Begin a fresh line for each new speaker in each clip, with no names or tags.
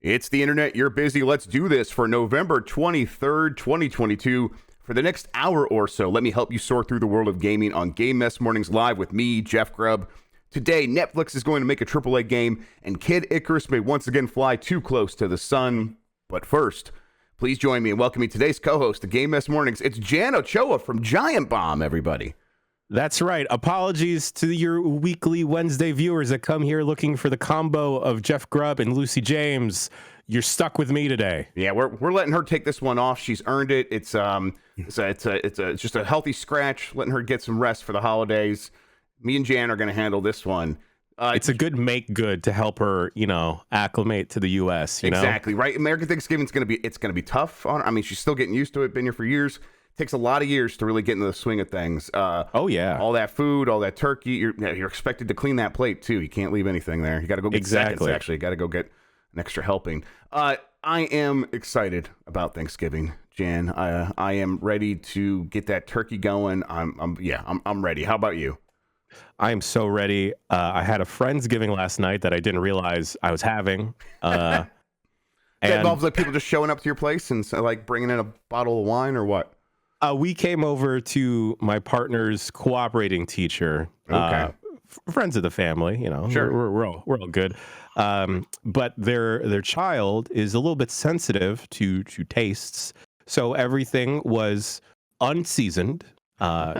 It's the internet. You're busy. Let's do this for November 23rd, 2022. For the next hour or so, let me help you sort through the world of gaming on Game Mess Mornings Live with me, Jeff Grubb. Today, Netflix is going to make a AAA game, and Kid Icarus may once again fly too close to the sun. But first, please join me in welcoming today's co-host to Game Mess Mornings. It's Jan Ochoa from Giant Bomb, everybody.
That's right. Apologies to your weekly Wednesday viewers that come here looking for the combo of Jeff Grubb and Lucy James. You're stuck with me today.
Yeah, we're letting her take this one off. She's earned it. It's just a healthy scratch, letting her get some rest for the holidays. Me and Jan are going to handle this one.
It's a good make good to help her, acclimate to the U.S.
Exactly right. American Thanksgiving's going to be tough on her. I mean, she's still getting used to it. Been here for years. Takes a lot of years to really get into the swing of things.
Oh yeah,
all that food, all that turkey. You're expected to clean that plate too. You can't leave anything there. You got to go get seconds. Actually, you got to go get an extra helping. I am excited about Thanksgiving, Jan. I am ready to get that turkey going. I'm ready. How about you?
I am so ready. I had a Friendsgiving last night that I didn't realize I was having.
That involves like people just showing up to your place and like bringing in a bottle of wine or what?
We came over to my partner's cooperating teacher.
Okay.
Friends of the family,
Sure.
we're all good. But their child is a little bit sensitive to tastes, so everything was unseasoned,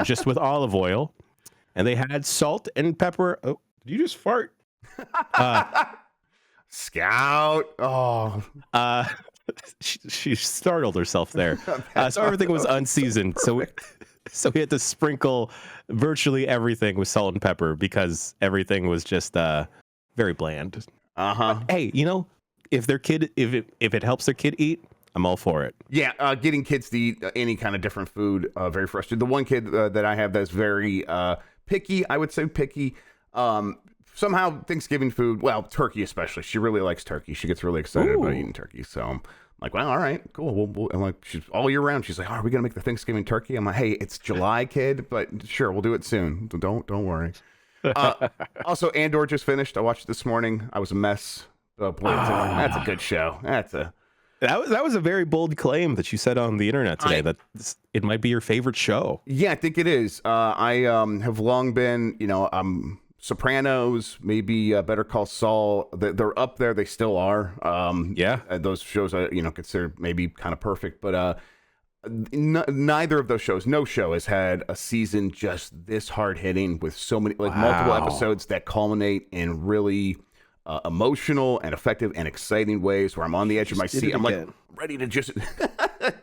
just with olive oil, and they had salt and pepper. Oh, did you just fart?
Scout. Oh.
She startled herself there. So everything was unseasoned. So we had to sprinkle virtually everything with salt and pepper because everything was just very bland. Hey, if it helps their kid eat, I'm all for it.
Yeah, getting kids to eat any kind of different food, very frustrating. The one kid that I have that's very picky, I would say picky. Somehow Thanksgiving food, well, turkey especially. She really likes turkey. She gets really excited about eating turkey. So I'm like, well, all right, cool. I'm like, she's all year round. She's like, are we gonna make the Thanksgiving turkey? I'm like, hey, it's July, kid, but sure, we'll do it soon. Don't worry. Also, Andor just finished. I watched it this morning. I was a mess. Oh boy, that's a good show. That
was a very bold claim that you said on the internet today that it might be your favorite show.
Yeah, I think it is. I have long been, Sopranos, maybe Better Call Saul. They're up there. They still are. Those shows I consider maybe kind of perfect, but neither of those shows, no show has had a season just this hard hitting with so many multiple episodes that culminate in really emotional and effective and exciting ways where I'm on the edge of my seat. I'm like ready to just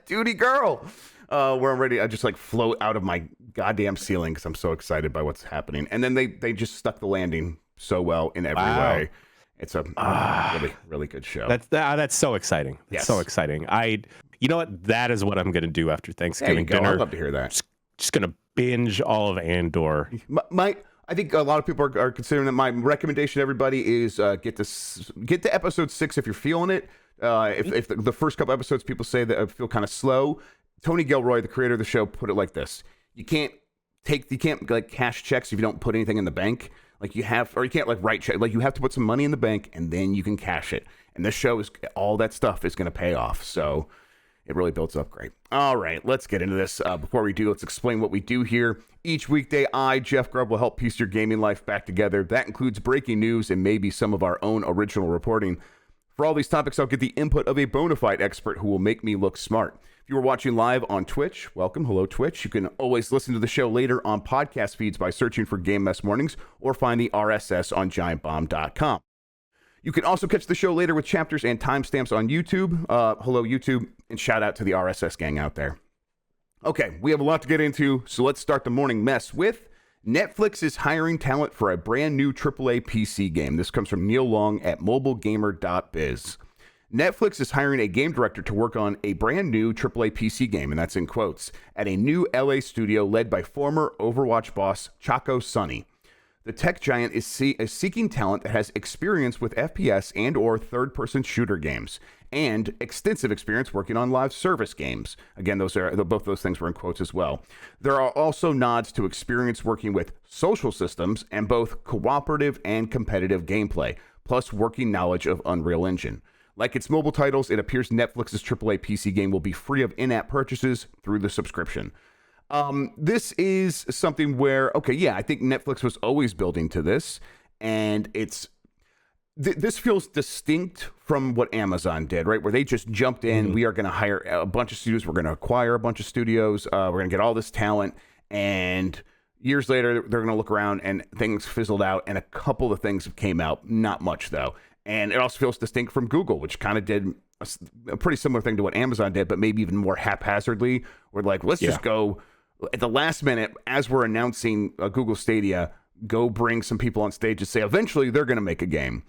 duty girl. Where I'm ready, I just like float out of my goddamn ceiling because I'm so excited by what's happening. And then they just stuck the landing so well in every way. It's a really, really good show.
That's so exciting. Yes. So exciting. You know what? That is what I'm going to do after Thanksgiving dinner.
I'd love to hear that.
Just going to binge all of Andor.
I think a lot of people are considering that. My recommendation to everybody is get to episode 6 if you're feeling it. If the first couple episodes people say that feel kind of slow. Tony Gilroy, the creator of the show, put it like this: you can't like cash checks if you don't put anything in the bank. Like you can't like write check. Like you have to put some money in the bank and then you can cash it. And this show is all that stuff is going to pay off. So it really builds up great. All right, let's get into this. Before we do, let's explain what we do here. Each weekday, I, Jeff Grubb, will help piece your gaming life back together. That includes breaking news and maybe some of our own original reporting. For all these topics, I'll get the input of a bona fide expert who will make me look smart. If you are watching live on Twitch, welcome. Hello, Twitch. You can always listen to the show later on podcast feeds by searching for Game Mess Mornings or find the RSS on giantbomb.com. You can also catch the show later with chapters and timestamps on YouTube. Hello, YouTube, and shout out to the RSS gang out there. Okay, we have a lot to get into, so let's start the morning mess with Netflix is hiring talent for a brand new AAA PC game. This comes from Neil Long at mobilegamer.biz. Netflix is hiring a game director to work on a brand new AAA PC game, and that's in quotes, at a new LA studio led by former Overwatch boss Chaco Sonny. The tech giant is seeking talent that has experience with FPS and or third-person shooter games, and extensive experience working on live service games. Again, both those things were in quotes as well. There are also nods to experience working with social systems and both cooperative and competitive gameplay, plus working knowledge of Unreal Engine. Like its mobile titles, it appears Netflix's AAA PC game will be free of in-app purchases through the subscription. This is something where, okay, yeah, I think Netflix was always building to this, and this feels distinct from what Amazon did, right? Where they just jumped in. We are going to hire a bunch of studios. We're going to acquire a bunch of studios. We're going to get all this talent. And years later, they're going to look around and things fizzled out. And a couple of things came out. Not much, though. And it also feels distinct from Google, which kind of did a pretty similar thing to what Amazon did, but maybe even more haphazardly. We're like, let's just go at the last minute as we're announcing Google Stadia, go bring some people on stage and say, eventually they're going to make a game.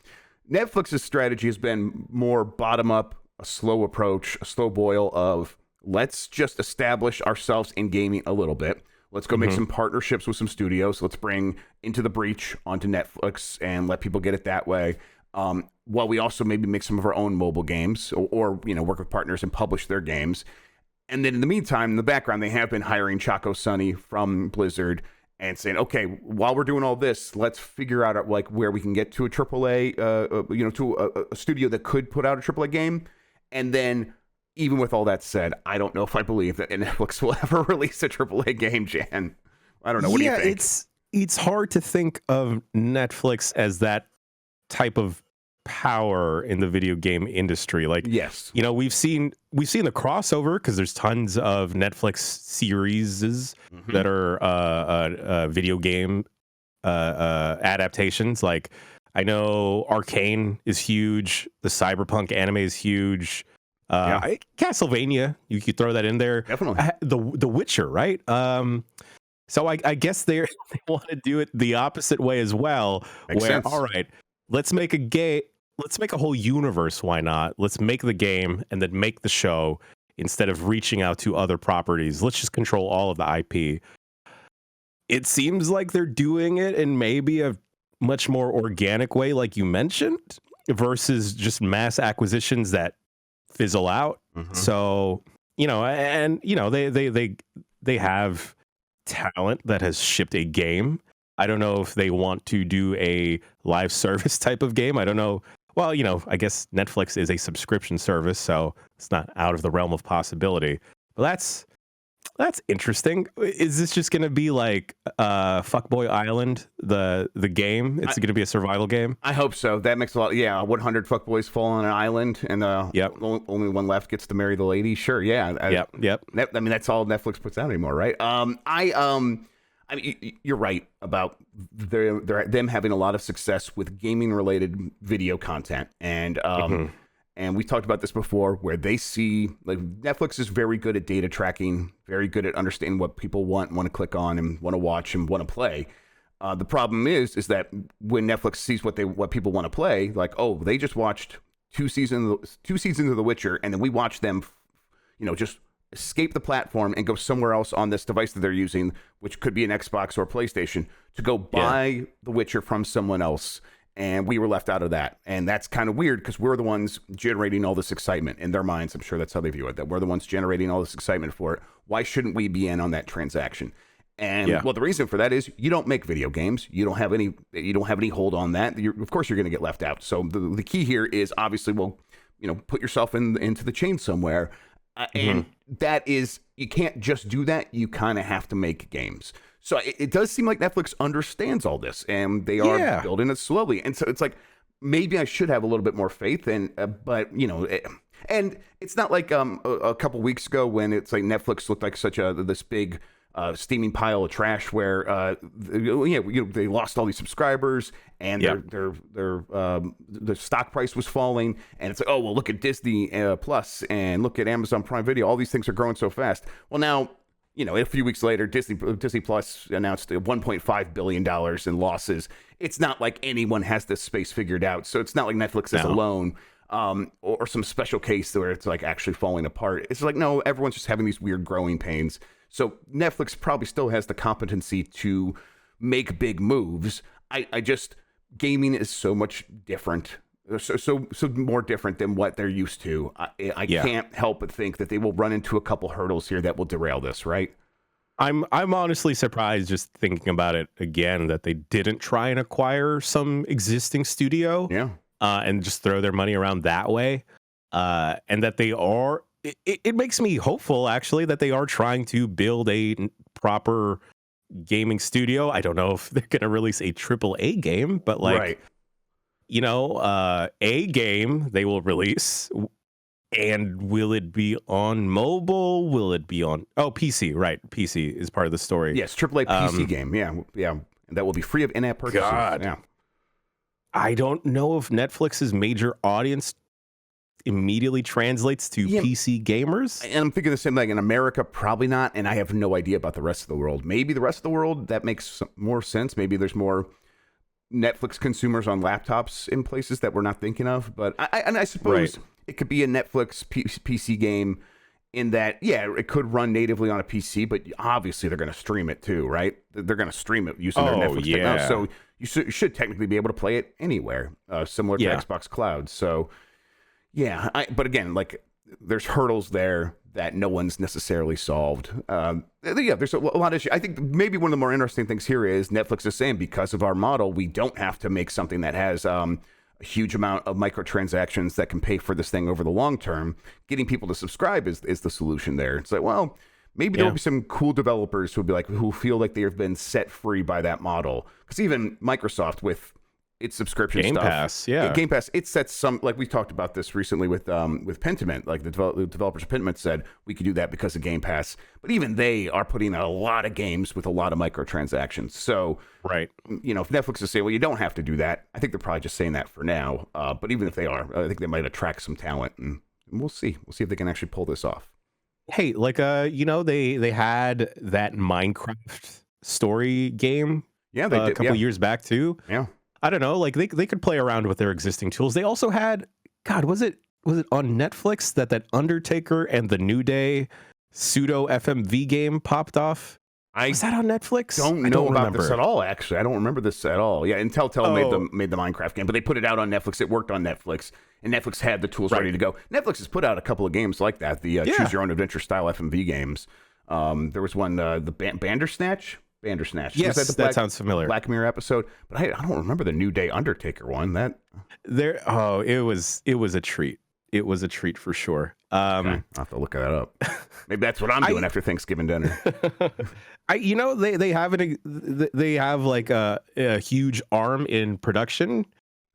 Netflix's strategy has been more bottom up, a slow approach, a slow boil of let's just establish ourselves in gaming a little bit. Let's go make some partnerships with some studios. Let's bring Into the Breach onto Netflix and let people get it that way. While we also maybe make some of our own mobile games or work with partners and publish their games. And then in the meantime, in the background, they have been hiring Chaco Sonny from Blizzard and saying, okay, while we're doing all this, let's figure out like where we can get to a AAA, to a studio that could put out a AAA game. And then even with all that said, I don't know if I believe that Netflix will ever release a AAA game, Jan. I don't know. What do you think?
It's hard to think of Netflix as that type of power in the video game industry. Like,
yes,
we've seen the crossover because there's tons of Netflix series that are video game adaptations. Like, I know Arcane is huge, the Cyberpunk anime is huge, Castlevania, you could throw that in there.
Definitely.
The Witcher, right? So I guess they want to do it the opposite way as well.
Makes sense.
All right, let's make a whole universe. Why not? Let's make the game and then make the show instead of reaching out to other properties. Let's just control all of the IP. It seems like they're doing it in maybe a much more organic way, like you mentioned, versus just mass acquisitions that fizzle out. So, they have talent that has shipped a game. I don't know if they want to do a live service type of game. I don't know. Well, I guess Netflix is a subscription service, so it's not out of the realm of possibility. But that's interesting. Is this just going to be like Fuckboy Island, the game? It's going to be a survival game?
I hope so. That makes a lot. Yeah, 100 fuckboys fall on an island, and only one left gets to marry the lady. Sure, yeah.
Yep.
I mean, that's all Netflix puts out anymore, right? I mean, you're right about them having a lot of success with gaming-related video content, and we talked about this before, where they see like Netflix is very good at data tracking, very good at understanding what people want to click on, and want to watch and want to play. The problem is that when Netflix sees what people want to play, like, oh, they just watched two seasons of The Witcher, and then we watch them, just escape the platform and go somewhere else on this device that they're using, which could be an Xbox or a PlayStation, to go buy The Witcher from someone else. And we were left out of that. And that's kind of weird because we're the ones generating all this excitement in their minds. I'm sure that's how they view it, that we're the ones generating all this excitement for it. Why shouldn't we be in on that transaction? And well, the reason for that is you don't make video games. You don't have any hold on that. Of course, you're going to get left out. So the key here is obviously, put yourself into the chain somewhere. And that is, you can't just do that. You kind of have to make games. So it does seem like Netflix understands all this, and they are building it slowly. And so it's like, maybe I should have a little bit more faith. And and it's not like a couple weeks ago when it's like Netflix looked like such this big steaming pile of trash where they lost all these subscribers and their stock price was falling, and it's like, oh well, look at Disney Plus and look at Amazon Prime Video, all these things are growing so fast. Well, now a few weeks later, Disney Plus announced $1.5 billion in losses. It's not like anyone has this space figured out, so it's not like Netflix is alone. Or some special case where it's like actually falling apart. It's like, no, everyone's just having these weird growing pains. So Netflix probably still has the competency to make big moves. I just, gaming is so much different, so more different than what they're used to. I can't help but think that they will run into a couple hurdles here that will derail this, right?
I'm honestly surprised, just thinking about it again, that they didn't try and acquire some existing studio.
Yeah.
and just throw their money around that way. And that they are, it makes me hopeful, actually, that they are trying to build a proper gaming studio. I don't know if they're going to release a AAA game, but like,
Right.
you know, a game they will release. And will it be on mobile? Will it be on PC? Right, PC is part of the story.
Yes, AAA PC game. Yeah. And that will be free of in-app purchases.
God.
Yeah.
I don't know if Netflix's major audience immediately translates to PC gamers.
And I'm thinking the same thing. In America, probably not. And I have no idea about the rest of the world. Maybe the rest of the world, that makes more sense. Maybe there's more Netflix consumers on laptops in places that we're not thinking of. But I suppose it could be a Netflix PC game in that, yeah, it could run natively on a PC, but obviously they're going to stream it too, right? They're going to stream it using their Netflix technology. So you should technically be able to play it anywhere, similar to Xbox Cloud. So, yeah. But again, like, there's hurdles there that no one's necessarily solved. There's a lot of issues. I think maybe one of the more interesting things here is Netflix is saying, because of our model, we don't have to make something that has a huge amount of microtransactions that can pay for this thing over the long term. Getting people to subscribe is the solution there. It's like, well, maybe there will be some cool developers who feel like they have been set free by that model. Because even Microsoft with its subscription
Game
stuff, Game Pass, it sets some, like we talked about this recently with Pentiment, like the developers of Pentiment said we could do that because of Game Pass, but even they are putting out a lot of games with a lot of microtransactions. So, if Netflix is saying, well, you don't have to do that, I think they're probably just saying that for now. But even if they are, I think they might attract some talent, and we'll see. We'll see if they can actually pull this off.
Hey, like, they had that Minecraft story game,
they did,
a couple years back too.
Yeah.
I don't know, like they could play around with their existing tools. They also had, God, was it on Netflix that Undertaker and the New Day pseudo FMV game popped off? Was that on Netflix?
I don't know about this at all, actually. I don't remember this at all. Yeah, and Telltale made the Minecraft game, but they put it out on Netflix. It worked on Netflix, and Netflix had the tools ready to go. Netflix has put out a couple of games like that, the Choose Your Own Adventure style FMV games. There was one, the Bandersnatch.
Yes, that sounds familiar.
Black Mirror episode, but I don't remember the New Day Undertaker one.
It was a treat. It was a treat for sure.
Okay. I'll have to look that up. Maybe that's what I'm doing after Thanksgiving dinner.
They have like a huge arm in production.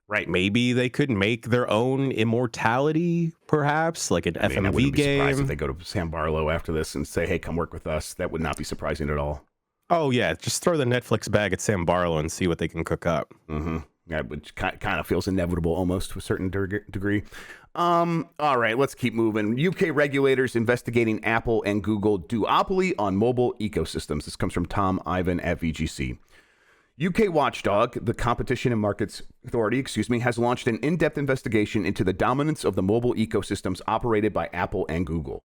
Right.
Maybe they could make their own Immortality, perhaps, like an FMV
I wouldn't be surprised
game.
if they go to Sam Barlow after this and say, hey, come work with us. That would not be surprising at all.
Oh, yeah. Just throw the Netflix bag at Sam Barlow and see what they can cook up.
Mm-hmm. Yeah, which kind of feels inevitable almost to a certain degree. All right, let's keep moving. UK regulators investigating Apple and Google duopoly on mobile ecosystems. This comes from Tom Ivan at VGC. UK watchdog, the Competition and Markets Authority, has launched an in-depth investigation into the dominance of the mobile ecosystems operated by Apple and Google.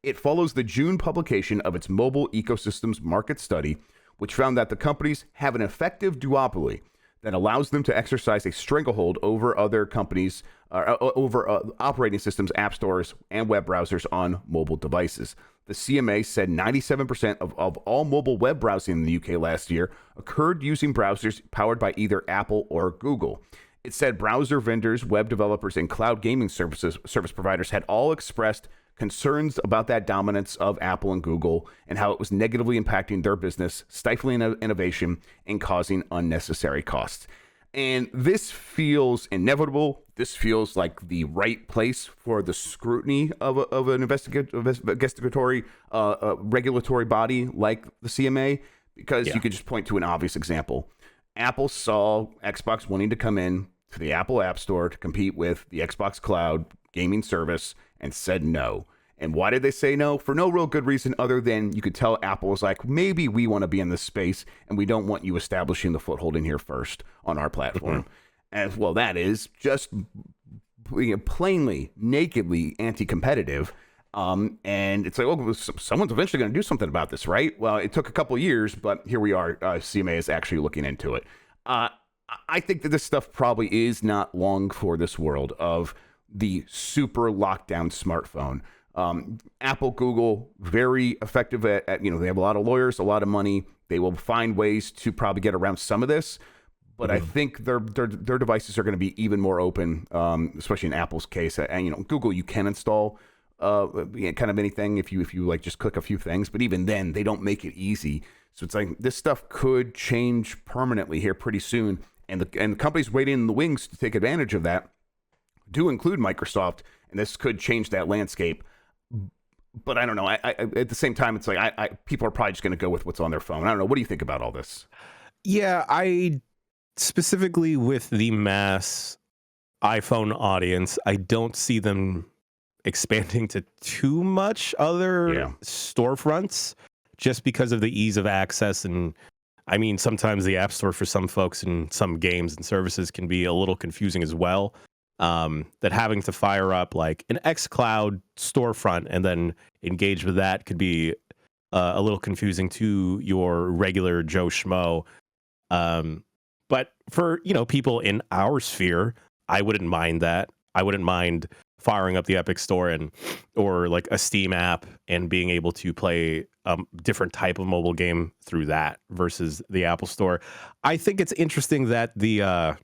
It follows the June publication of its Mobile Ecosystems Market Study, which found that the companies have an effective duopoly that allows them to exercise a stranglehold over other companies, over operating systems, app stores, and web browsers on mobile devices. The CMA said 97% of all mobile web browsing in the UK last year occurred using browsers powered by either Apple or Google. It said browser vendors, web developers, and cloud gaming service providers had all expressed concerns about that dominance of Apple and Google and how it was negatively impacting their business, stifling innovation, and causing unnecessary costs. And this feels inevitable. This feels like the right place for the scrutiny of an investigatory regulatory body like the CMA, because you could just point to an obvious example. Apple saw Xbox wanting to come in to the Apple App Store to compete with the Xbox Cloud gaming service and said no. And why did they say no? For no real good reason other than you could tell Apple was like, maybe we want to be in this space and we don't want you establishing the foothold in here first on our platform. As well, that is just plainly, nakedly anti-competitive. And it's like, oh, someone's eventually going to do something about this, right? Well, it took a couple of years, but here we are. CMA is actually looking into it. I think that this stuff probably is not long for this world of the super lockdown smartphone. Apple, Google, very effective at, they have a lot of lawyers, a lot of money. They will find ways to probably get around some of this. But I think their devices are going to be even more open, especially in Apple's case. And Google, you can install kind of anything if you like just click a few things, but even then they don't make it easy. So it's like this stuff could change permanently here pretty soon, and the companies waiting in the wings to take advantage of that do include Microsoft, and this could change that landscape. But I don't know. I at the same time, it's like people are probably just going to go with what's on their phone. I don't know. What do you think about all this?
Yeah, I specifically with the mass iPhone audience, I don't see them expanding to too much other storefronts just because of the ease of access. And I mean, sometimes the App Store for some folks and some games and services can be a little confusing as well. That having to fire up like an xCloud storefront and then engage with that could be a little confusing to your regular Joe Schmo. But for, people in our sphere, I wouldn't mind that. I wouldn't mind firing up the Epic Store or like a Steam app and being able to play different type of mobile game through that versus the Apple Store. I think it's interesting that the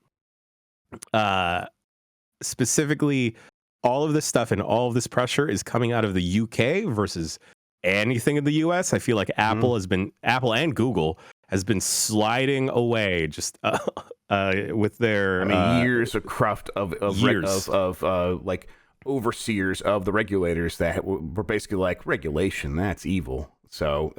specifically all of this stuff and all of this pressure is coming out of the UK versus anything in the US. I feel like Apple and Google has been sliding away just with their
years of cruft of like overseers of the regulators that were basically like, regulation, that's evil. So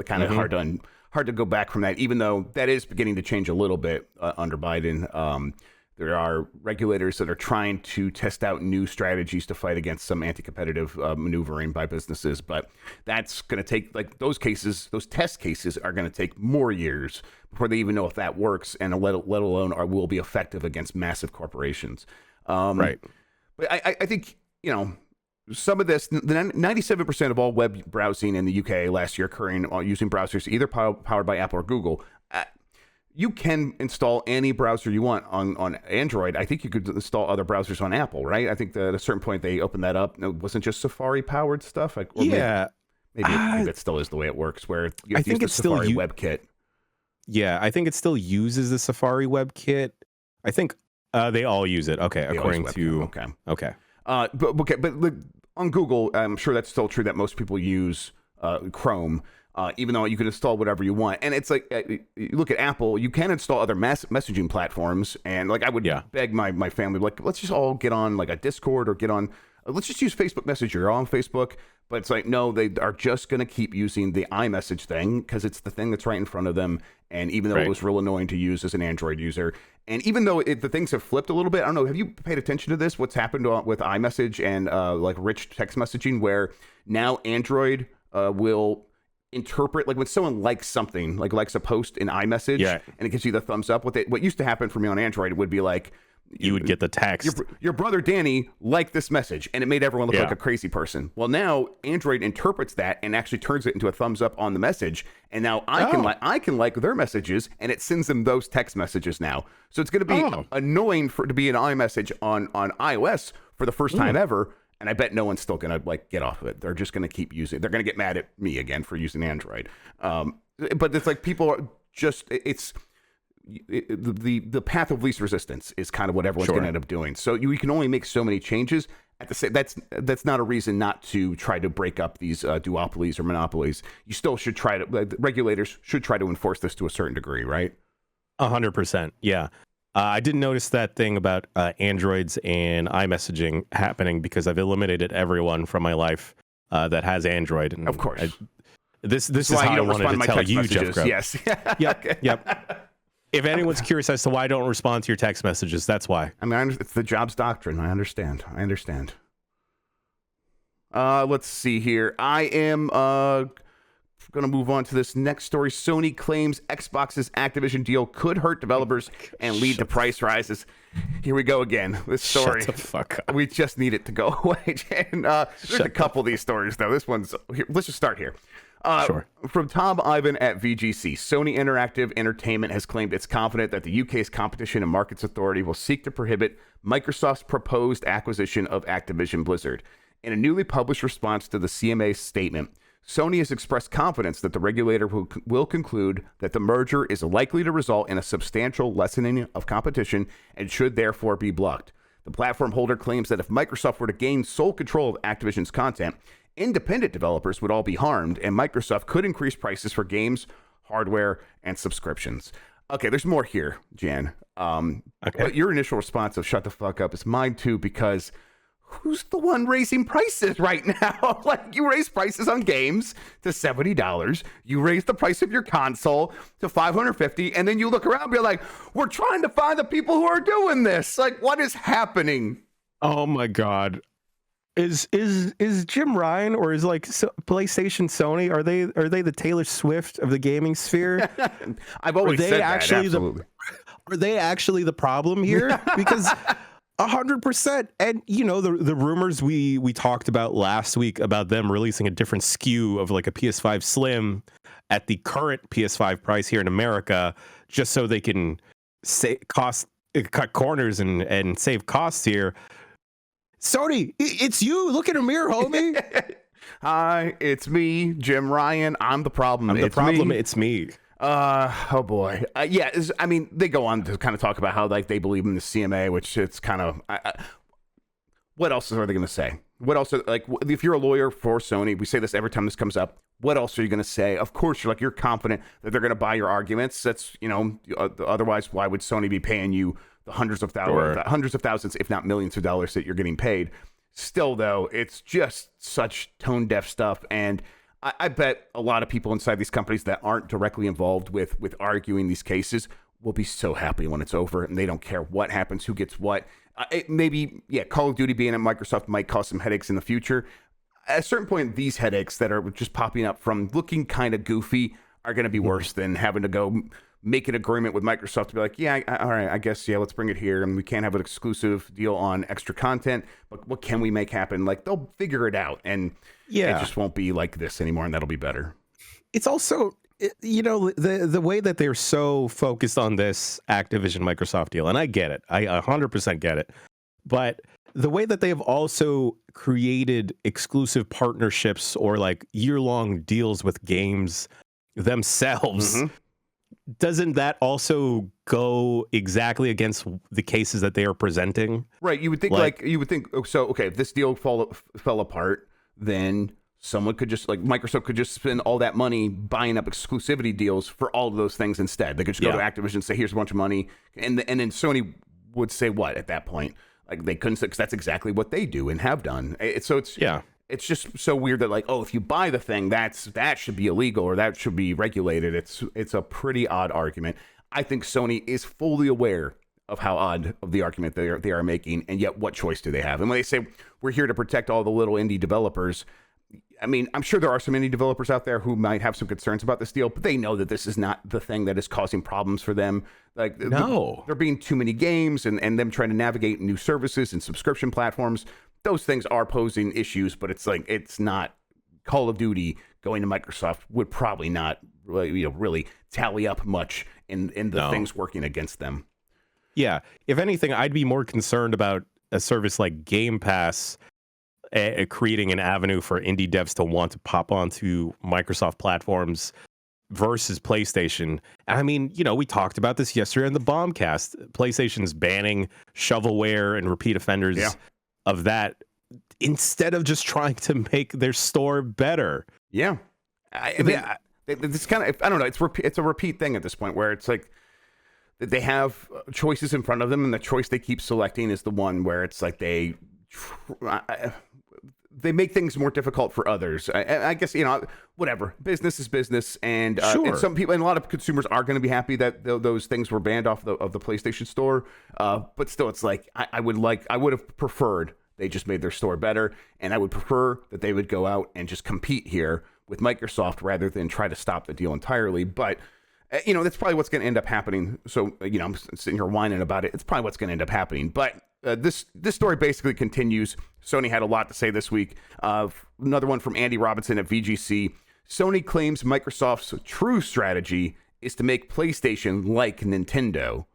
kind of hard to go back from that, even though that is beginning to change a little bit under Biden. There are regulators that are trying to test out new strategies to fight against some anti-competitive maneuvering by businesses, but that's going to take, like, those test cases are going to take more years before they even know if that works, and let alone will be effective against massive corporations. Right. But I think, some of this, the 97% of all web browsing in the UK last year occurring using browsers either powered by Apple or Google. You can install any browser you want on Android. I think you could install other browsers on Apple, right? I think that at a certain point they opened that up. It wasn't just Safari-powered stuff. Maybe it still is the way it works, where you have to use the Safari WebKit. Yeah,
I think it still uses the Safari WebKit. I think they all use it. Okay, according to... Okay.
But on Google, I'm sure that's still true that most people use Chrome. Even though you can install whatever you want. And it's like, you look at Apple, you can install other messaging platforms. And like, I would beg my family, like, let's just all get on like a Discord or let's just use Facebook Messenger. You're on Facebook. But it's like, no, they are just going to keep using the iMessage thing because it's the thing that's right in front of them. And even though it was real annoying to use as an Android user, and even though the things have flipped a little bit, I don't know, have you paid attention to this? What's happened with iMessage and like rich text messaging, where now Android will interpret, like when someone likes something, like likes a post in iMessage, and it gives you the thumbs up. What used to happen for me on Android would be like,
you would get the text.
Your brother Danny liked this message, and it made everyone look like a crazy person. Well, now Android interprets that and actually turns it into a thumbs up on the message, and now I can like their messages, and it sends them those text messages now. So it's going to be annoying to be an iMessage on iOS for the first time ever. And I bet no one's still going to like get off of it. They're just going to keep using it. They're going to get mad at me again for using Android. But it's like people are just, the path of least resistance is kind of what everyone's going to end up doing. So you can only make so many changes. At the same, that's not a reason not to try to break up these duopolies or monopolies. You still should try to, regulators should try to enforce this to a certain degree, right?
100%. Yeah. I didn't notice that thing about Androids and iMessaging happening because I've eliminated everyone from my life that has Android. And
of course.
This is how I wanted to tell you, Jeff Grubb.
Yes.
Yep. If anyone's curious as to why I don't respond to your text messages, that's why.
I mean, it's the Jobs doctrine. I understand. Let's see here. I am going to move on to this next story. Sony claims Xbox's Activision deal could hurt developers and lead to price rises. Here we go again. This story.
Shut the fuck up.
We just need it to go away. And there's a couple of these stories, though. This one's here. Let's just start here.
Sure.
From Tom Ivan at VGC, Sony Interactive Entertainment has claimed it's confident that the UK's Competition and Markets Authority will seek to prohibit Microsoft's proposed acquisition of Activision Blizzard. In a newly published response to the CMA's statement, Sony has expressed confidence that the regulator will conclude that the merger is likely to result in a substantial lessening of competition and should therefore be blocked. The platform holder claims that if Microsoft were to gain sole control of Activision's content, independent developers would all be harmed, and Microsoft could increase prices for games, hardware, and subscriptions. Okay, there's more here, Jan. But your initial response of shut the fuck up is mine too, because who's the one raising prices right now? Like, you raise prices on games to $70. You raise the price of your console to $550, and then you look around and be like, we're trying to find the people who are doing this. Like, what is happening?
Oh my God. Is Jim Ryan or is PlayStation Sony? Are they the Taylor Swift of the gaming sphere?
I've always said that, absolutely.
Are they actually the problem here? Because 100%. And the rumors we talked about last week about them releasing a different SKU of like a PS5 Slim at the current PS5 price here in America, just so they can cut corners and save costs here. Sony, it's you. Look in the mirror, homie.
Hi, it's me, Jim Ryan. I'm the problem.
It's me.
Oh boy. Yeah. I mean, they go on to kind of talk about how like they believe in the CMA, which it's kind of. What else are they going to say? What else? Like, if you're a lawyer for Sony, we say this every time this comes up. What else are you going to say? Of course, you're confident that they're going to buy your arguments. That's otherwise, why would Sony be paying you the hundreds of thousands, if not millions of dollars that you're getting paid? Still, though, it's just such tone deaf stuff, and I bet a lot of people inside these companies that aren't directly involved with arguing these cases will be so happy when it's over, and they don't care what happens, who gets what. Maybe Call of Duty being at Microsoft might cause some headaches in the future. At a certain point, these headaches that are just popping up from looking kind of goofy are going to be worse than having to go make an agreement with Microsoft to be like, all right, I guess, let's bring it here. And we can't have an exclusive deal on extra content, but what can we make happen? Like, they'll figure it out, and it just won't be like this anymore, and that'll be better.
It's also, the way that they're so focused on this Activision Microsoft deal, and I get it. I 100% get it. But the way that they have also created exclusive partnerships or like year-long deals with games themselves, doesn't that also go exactly against the cases that they are presenting?
Right. You would think okay, if this deal fell apart, then someone could just Microsoft could just spend all that money buying up exclusivity deals for all of those things instead. They could just go to Activision and say, here's a bunch of money. And then Sony would say what at that point? Like, they couldn't say, because that's exactly what they do and have done. It's just so weird that if you buy the thing, that should be illegal or that should be regulated. It's a pretty odd argument. I think Sony is fully aware of how odd of the argument they are making, and yet what choice do they have? And when they say we're here to protect all the little indie developers, I mean, I'm sure there are some indie developers out there who might have some concerns about this deal, but they know that this is not the thing that is causing problems for them. Like, there being too many games and them trying to navigate new services and subscription platforms. Those things are posing issues, but it's not Call of Duty going to Microsoft would probably not really tally up much in the things working against them.
Yeah. If anything, I'd be more concerned about a service like Game Pass creating an avenue for indie devs to want to pop onto Microsoft platforms versus PlayStation. I mean, we talked about this yesterday on the Bombcast. PlayStation's banning shovelware and repeat offenders of that instead of just trying to make their store better.
Yeah. It's kind of, I don't know, it's a repeat thing at this point where it's like they have choices in front of them, and the choice they keep selecting is the one where it's like they make things more difficult for others. I guess, whatever. Business is business, and some people and a lot of consumers are going to be happy that those things were banned off of the PlayStation Store. But still, it's like I would have preferred they just made their store better, and I would prefer that they would go out and just compete here with Microsoft rather than try to stop the deal entirely. But that's probably what's going to end up happening. So I'm sitting here whining about it. It's probably what's going to end up happening. But this story basically continues. Sony had a lot to say this week. Another one from Andy Robinson at VGC. Sony claims Microsoft's true strategy is to make PlayStation like Nintendo.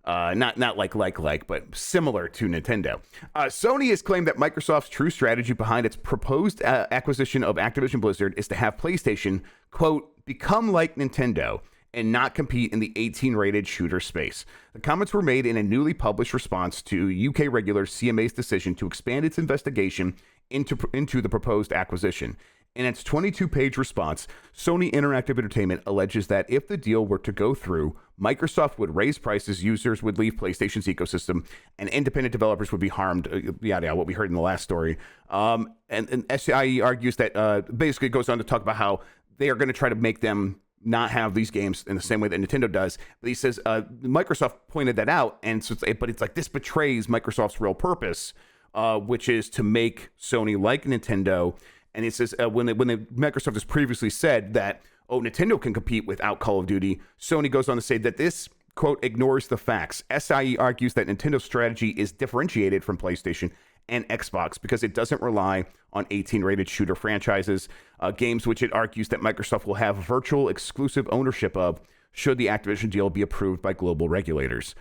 Not like, but similar to Nintendo. Sony has claimed that Microsoft's true strategy behind its proposed acquisition of Activision Blizzard is to have PlayStation, quote, become like Nintendo and not compete in the 18-rated shooter space. The comments were made in a newly published response to UK regular CMA's decision to expand its investigation into the proposed acquisition. In its 22-page response, Sony Interactive Entertainment alleges that if the deal were to go through, Microsoft would raise prices, users would leave PlayStation's ecosystem, and independent developers would be harmed, yada, what we heard in the last story. And SIE argues that basically goes on to talk about how they are going to try to make them not have these games in the same way that Nintendo does. But he says Microsoft pointed that out, and so but it's like this betrays Microsoft's real purpose, which is to make Sony like Nintendo. And it says when Microsoft has previously said that, oh, Nintendo can compete without Call of Duty, Sony goes on to say that this, quote, ignores the facts. SIE argues that Nintendo's strategy is differentiated from PlayStation and Xbox because it doesn't rely on 18-rated shooter franchises, games which it argues that Microsoft will have virtual exclusive ownership of should the Activision deal be approved by global regulators.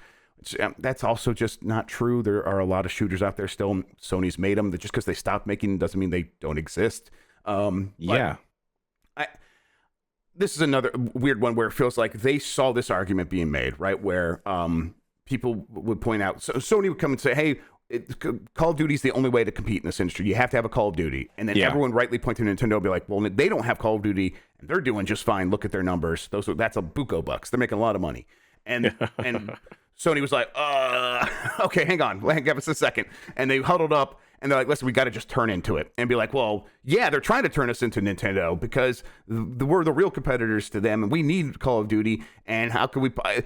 That's also just not true. There are a lot of shooters out there still. Sony's made them. That just because they stopped making them doesn't mean they don't exist.
Yeah.
This is another weird one where it feels like they saw this argument being made, right? Where people would point out, so Sony would come and say, hey, Call of Duty is the only way to compete in this industry. You have to have a Call of Duty. And then everyone rightly point to Nintendo and be like, well, they don't have Call of Duty and they're doing just fine. Look at their numbers. That's a buco bucks. They're making a lot of money. And Sony was like, okay, hang on. Give us a second. And they huddled up and they're like, listen, we got to just turn into it and be like, well, yeah, they're trying to turn us into Nintendo because we're the real competitors to them and we need Call of Duty. And how can we buy?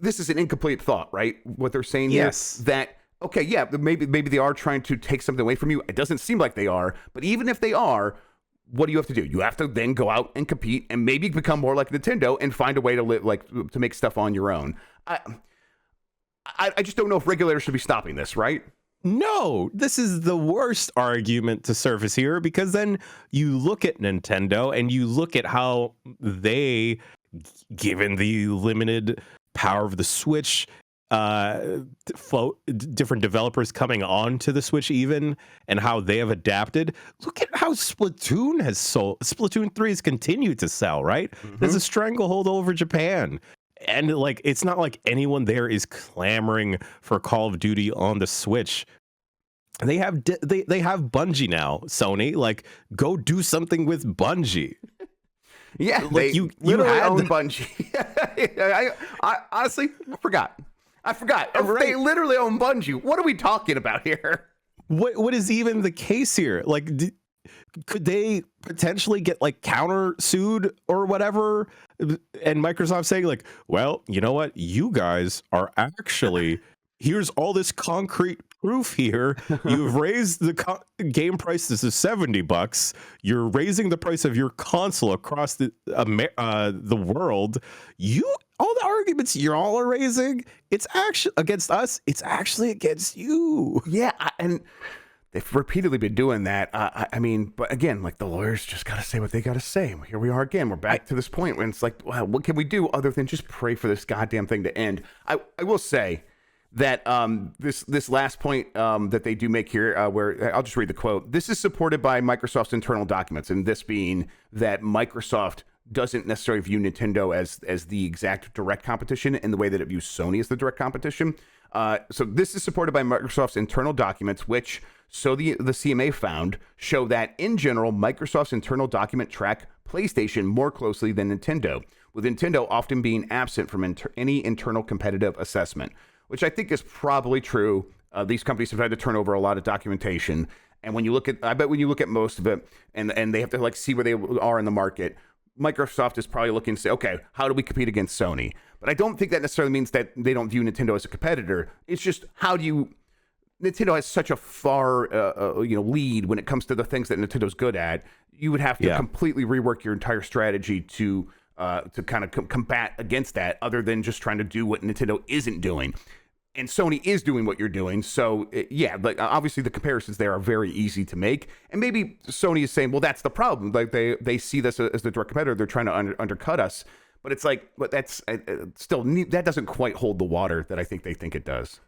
This is an incomplete thought, right? What they're saying here, that, okay, yeah, maybe they are trying to take something away from you. It doesn't seem like they are. But even if they are, what do you have to do? You have to then go out and compete and maybe become more like Nintendo and find a way to live, to make stuff on your own. I just don't know if regulators should be stopping this, right?
No, this is the worst argument to surface here because then you look at Nintendo and you look at how they, given the limited power of the Switch, different developers coming on to the Switch even, and how they have adapted. Look at how Splatoon has sold. Splatoon 3 has continued to sell, right? Mm-hmm. There's a stranglehold over Japan. And like, it's not like anyone there is clamoring for Call of Duty on the Switch. They have they have Bungie now, Sony. Like, go do something with Bungie.
Yeah,
like
you literally own Bungie. I honestly forgot. I forgot. Right. They literally own Bungie. What are we talking about here?
What is even the case here? Like, could they potentially get like counter sued or whatever? And Microsoft saying like, well, you know what? You guys are actually, here's all this concrete proof here. You've raised the game prices to $70. You're raising the price of your console across the world. All the arguments you all are raising, it's actually against us. It's actually against you.
Yeah, and they've repeatedly been doing that. I mean, but again, like, the lawyers just got to say what they got to say. Here we are again. We're back to this point when it's like, wow, what can we do other than just pray for this goddamn thing to end? I will say that this last point that they do make here, where I'll just read the quote. This is supported by Microsoft's internal documents, and this being that Microsoft doesn't necessarily view Nintendo as the exact direct competition in the way that it views Sony as the direct competition. So this is supported by Microsoft's internal documents, which, so the CMA found, show that in general, Microsoft's internal document track PlayStation more closely than Nintendo, with Nintendo often being absent from any internal competitive assessment, which I think is probably true. These companies have had to turn over a lot of documentation. And when you look at most of it, and they have to like see where they are in the market, Microsoft is probably looking to say, okay, how do we compete against Sony? But I don't think that necessarily means that they don't view Nintendo as a competitor. It's just, Nintendo has such a far lead when it comes to the things that Nintendo's good at. You would have to completely rework your entire strategy to kind of combat against that, other than just trying to do what Nintendo isn't doing. And Sony is doing what you're doing. So, like, obviously the comparisons there are very easy to make. And maybe Sony is saying, well, that's the problem. Like, they see this as the direct competitor. They're trying to undercut us. But it's like, but that's still that doesn't quite hold the water that I think they think it does.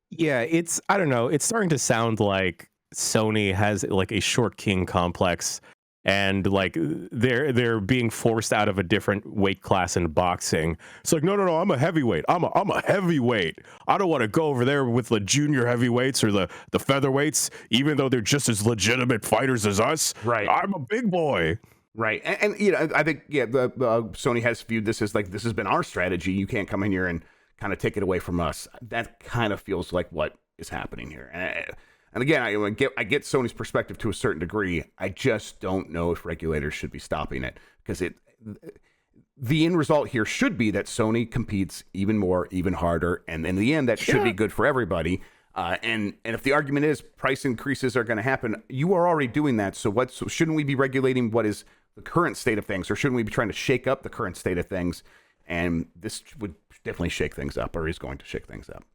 Yeah, I don't know. It's starting to sound like Sony has like a short king complex, and like they're being forced out of a different weight class in boxing. It's like, no, I'm a heavyweight. I'm a heavyweight. I don't want to go over there with the junior heavyweights or the featherweights, even though they're just as legitimate fighters as us.
Right.
I'm a big boy.
Right. And you know, I think, yeah, the Sony has viewed this as like, this has been our strategy. You can't come in here and kind of take it away from us. That kind of feels like what is happening here. And again, I get Sony's perspective to a certain degree. I just don't know if regulators should be stopping it, because the end result here should be that Sony competes even more, even harder. And in the end, that should be good for everybody. And if the argument is price increases are going to happen, you are already doing that. So shouldn't we be regulating what is the current state of things, or shouldn't we be trying to shake up the current state of things? And this would definitely shake things up, or is going to shake things up.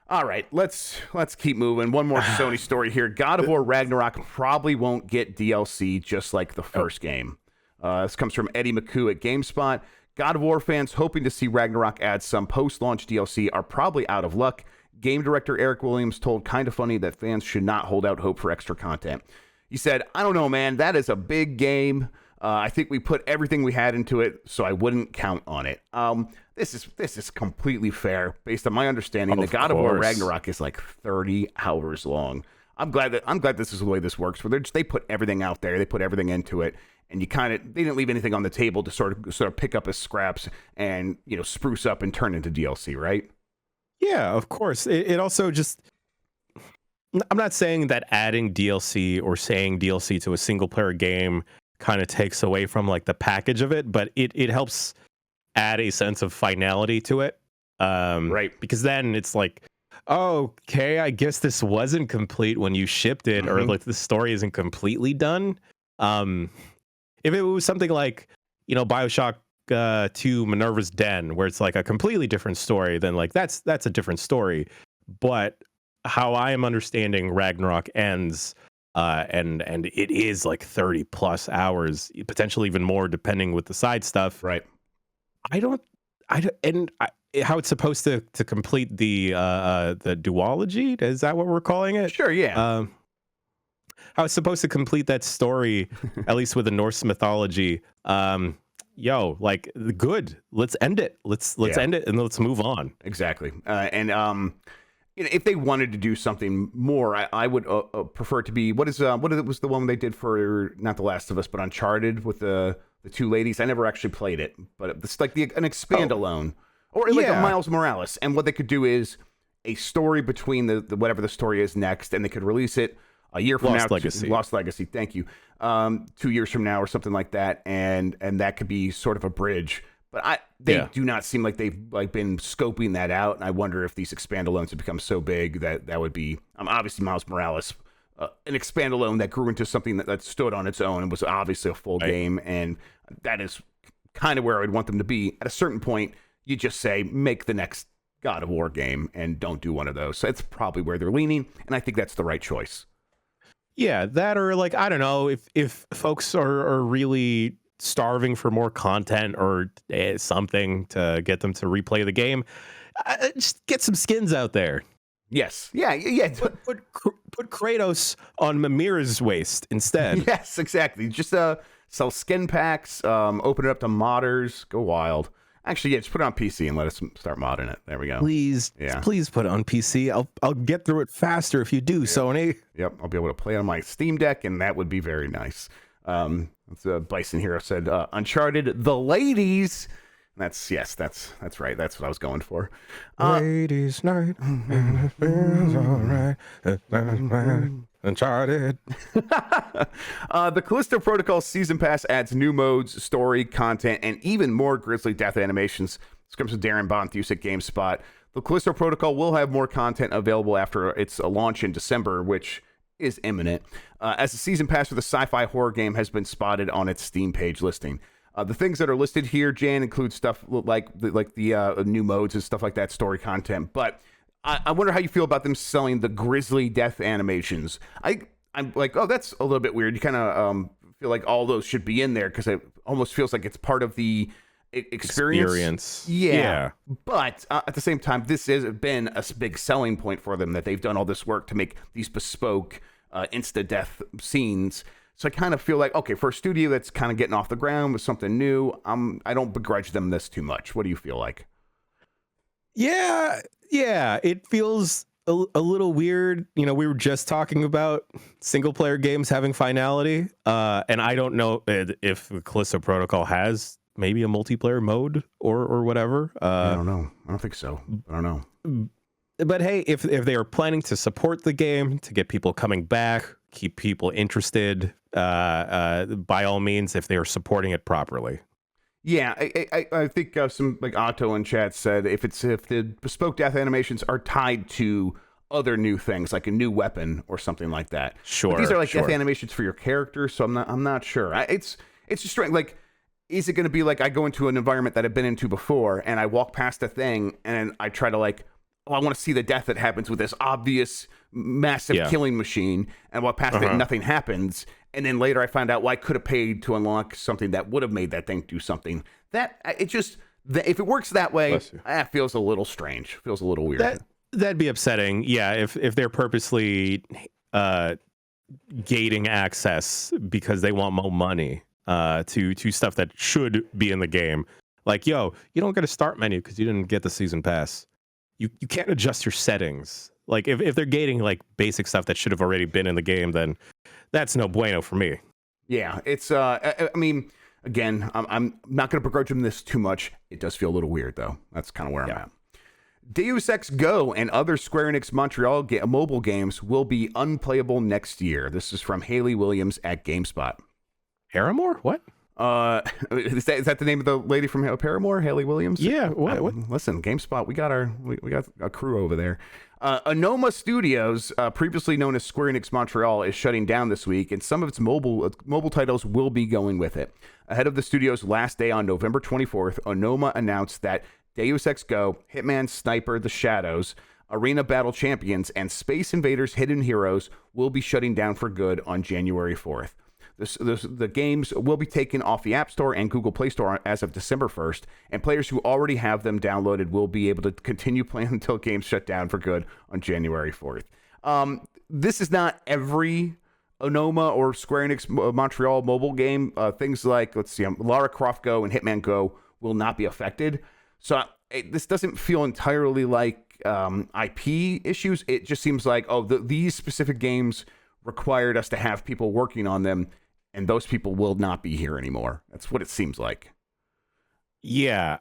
All right, let's keep moving. One more Sony story here. God of War Ragnarok probably won't get DLC, just like the first game. This comes from Eddie McCoo at GameSpot. God of War fans hoping to see Ragnarok add some post-launch DLC are probably out of luck. Game director Eric Williams told Kinda Funny that fans should not hold out hope for extra content. He said, "I don't know, man. That is a big game. I think we put everything we had into it, so I wouldn't count on it." This is completely fair based on my understanding. The God of War Ragnarok is like 30 hours long. I'm glad this is the way this works. Where they put everything out there, they put everything into it, and they didn't leave anything on the table to sort of pick up as scraps and, you know, spruce up and turn into DLC, right?
Yeah, of course. It also just, I'm not saying that adding DLC or saying DLC to a single player game kind of takes away from like the package of it, but it helps add a sense of finality to it. Right. Because then it's like, oh, okay, I guess this wasn't complete when you shipped it, or like the story isn't completely done. If it was something like, you know, BioShock 2 Minerva's Den, where it's like a completely different story, then like that's a different story. But how I am understanding Ragnarok ends, and it is like 30 plus hours, potentially even more depending with the side stuff.
Right.
How it's supposed to complete the duology, is that what we're calling it?
Sure, yeah.
How it's supposed to complete that story, at least with the Norse mythology. Like, good. Let's end it. Let's end it and let's move on.
Exactly. And you know, if they wanted to do something more, I would prefer it to be what was the one they did for, not The Last of Us, but Uncharted with the two ladies. I never actually played it, but it's like an expand alone, or like a Miles Morales. And what they could do is a story between the whatever the story is next, and they could release it a year from now. Lost Legacy. Thank you. 2 years from now or something like that, and that could be sort of a bridge. But they do not seem like they've like been scoping that out, and I wonder if these expand-alones have become so big that would be obviously Miles Morales, an expand-alone that grew into something that stood on its own and was obviously a full game, and that is kind of where I would want them to be. At a certain point, you just say, make the next God of War game, and don't do one of those. So that's probably where they're leaning, and I think that's the right choice.
Yeah, that, or like, I don't know, if folks are really starving for more content or something to get them to replay the game, just get some skins out there.
Yes. Yeah.
Put Kratos on Mimira's waist instead.
Yes, exactly. Just sell skin packs, open it up to modders, go wild. Actually, just put it on PC and let us start modding it. There we go.
Please put it on PC. I'll get through it faster if you do, Sony.
Yep, I'll be able to play it on my Steam Deck, and that would be very nice. Bison Hero said, Uncharted, the ladies. That's right. That's what I was going for.
Ladies' night, and it feels all right. Uncharted.
The Callisto Protocol Season Pass adds new modes, story, content, and even more grisly death animations. This comes from Darren Bonthus at GameSpot. The Callisto Protocol will have more content available after its launch in December, which is imminent, as the Season Pass for the sci-fi horror game has been spotted on its Steam page listing. The things that are listed here, Jan, include stuff like the new modes and stuff like that, story content. But I wonder how you feel about them selling the grisly death animations. I'm like, oh, that's a little bit weird. You kind of feel like all those should be in there because it almost feels like it's part of the experience. Yeah. But at the same time, this has been a big selling point for them, that they've done all this work to make these bespoke insta-death scenes. So I kind of feel like, okay, for a studio that's kind of getting off the ground with something new, I don't begrudge them this too much. What do you feel like?
Yeah, it feels a little weird. You know, we were just talking about single player games having finality, and I don't know if the Callisto Protocol has maybe a multiplayer mode or whatever.
I don't know. I don't think so. I don't know.
But hey, if they are planning to support the game, to get people coming back, keep people interested, by all means, if they are supporting it properly.
Yeah, I think some like Otto in chat said if the bespoke death animations are tied to other new things, like a new weapon or something like that.
Sure,
but these are like death animations for your character, so I'm not sure. It's just strange. Like, is it going to be like I go into an environment that I've been into before and I walk past a thing and I try to like, oh, I want to see the death that happens with this obvious massive killing machine, and walk past it and nothing happens. And then later I find out, well, I could have paid to unlock something that would have made that thing do something. If it works that way, that feels a little strange. Feels a little weird.
That'd be upsetting. Yeah, if they're purposely gating access because they want more money to stuff that should be in the game. Like, yo, you don't get a start menu because you didn't get the season pass. You can't adjust your settings. Like, if they're gating like basic stuff that should have already been in the game, then that's no bueno for me.
Yeah, it's I mean, again, I'm not going to begrudge them this too much. It does feel a little weird though. That's kind of where I'm at. Deus Ex Go and other Square Enix Montreal mobile games will be unplayable next year. This is from Haley Williams at GameSpot.
Paramore? What?
Is that the name of the lady from Paramore, Haley Williams?
Yeah. What?
Listen, GameSpot, we got a crew over there. Onoma Studios, previously known as Square Enix Montreal, is shutting down this week, and some of its mobile titles will be going with it. Ahead of the studio's last day on November 24th, Onoma announced that Deus Ex Go, Hitman Sniper: The Shadows, Arena Battle Champions, and Space Invaders: Hidden Heroes will be shutting down for good on January 4th. The games will be taken off the App Store and Google Play Store as of December 1st, and players who already have them downloaded will be able to continue playing until games shut down for good on January 4th. This is not every Onoma or Square Enix Montreal mobile game. Things like, Lara Croft Go and Hitman Go will not be affected. So this doesn't feel entirely like IP issues. It just seems like, these specific games required us to have people working on them, and those people will not be here anymore. That's what it seems like.
Yeah,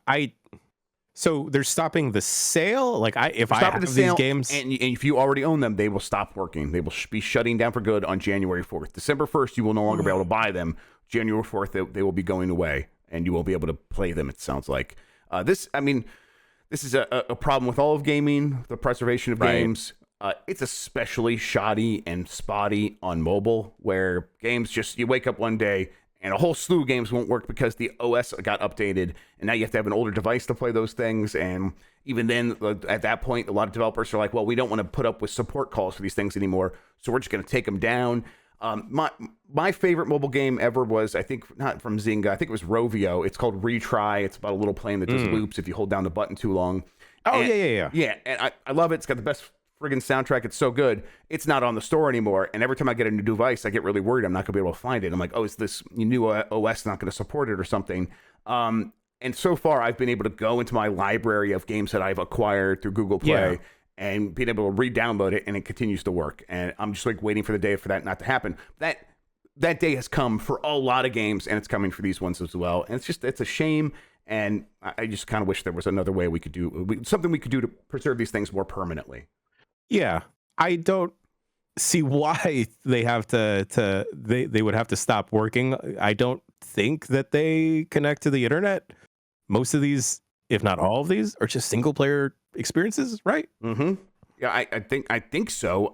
so they're stopping the sale. Like, if I have these games,
and if you already own them, they will stop working. They will be shutting down for good on January 4th. December 1st, you will no longer be able to buy them. January 4th, they will be going away, and you will be able to play them. It sounds like this is a problem with all of gaming, the preservation of games. It's especially shoddy and spotty on mobile, where games you wake up one day and a whole slew of games won't work because the OS got updated, and now you have to have an older device to play those things. And even then, at that point, a lot of developers are like, well, we don't want to put up with support calls for these things anymore, so we're just going to take them down. My favorite mobile game ever was, I think, not from Zynga, I think it was Rovio. It's called Retry. It's about a little plane that does loops if you hold down the button too long. Yeah, and I love it. It's got the best friggin' soundtrack. It's so good. It's not on the store anymore, and every time I get a new device, I get really worried I'm not gonna be able to find it. I'm like, is this new OS not gonna support it or something? And so far I've been able to go into my library of games that I've acquired through Google Play and being able to re-download it, and it continues to work. And I'm just like waiting for the day for that not to happen. That day has come for a lot of games, and it's coming for these ones as well. And it's a shame. And I just kind of wish there was another way we could do something we could do to preserve these things more permanently.
Yeah, I don't see why they have they would have to stop working. I don't think that they connect to the internet. Most of these, if not all of these, are just single player experiences, right?
Mm-hmm. Yeah, I think so.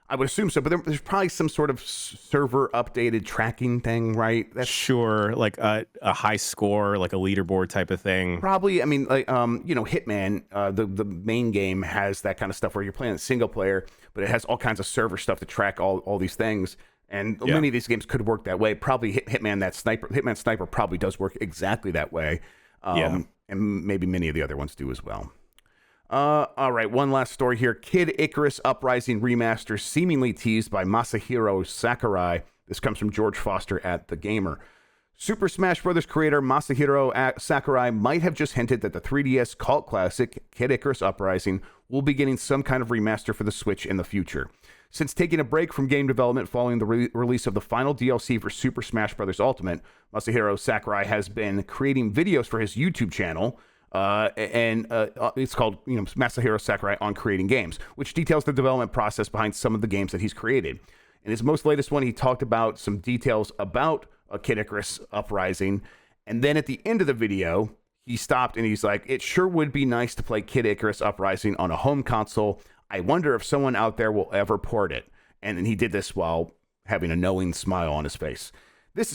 I would assume so, but there's probably some sort of server updated tracking thing, right?
That's sure, like a high score, like a leaderboard type of thing.
Probably. I mean, like Hitman, the main game has that kind of stuff where you're playing a single player, but it has all kinds of server stuff to track all these things. And many of these games could work that way. Probably Hitman Sniper probably does work exactly that way. And maybe many of the other ones do as well. All right, one last story here. Kid Icarus Uprising remaster seemingly teased by Masahiro Sakurai. This comes from George Foster at The Gamer. Super Smash Bros. Creator Masahiro Sakurai might have just hinted that the 3DS cult classic Kid Icarus Uprising will be getting some kind of remaster for the Switch in the future. Since taking a break from game development following the release of the final DLC for Super Smash Bros. Ultimate, Masahiro Sakurai has been creating videos for his YouTube channel, it's called Masahiro Sakurai on Creating Games, which details the development process behind some of the games that he's created. In his most latest one, he talked about some details about Kid Icarus Uprising, and then at the end of the video, he stopped and he's like, "It sure would be nice to play Kid Icarus Uprising on a home console. I wonder if someone out there will ever port it." And then he did this while having a knowing smile on his face. This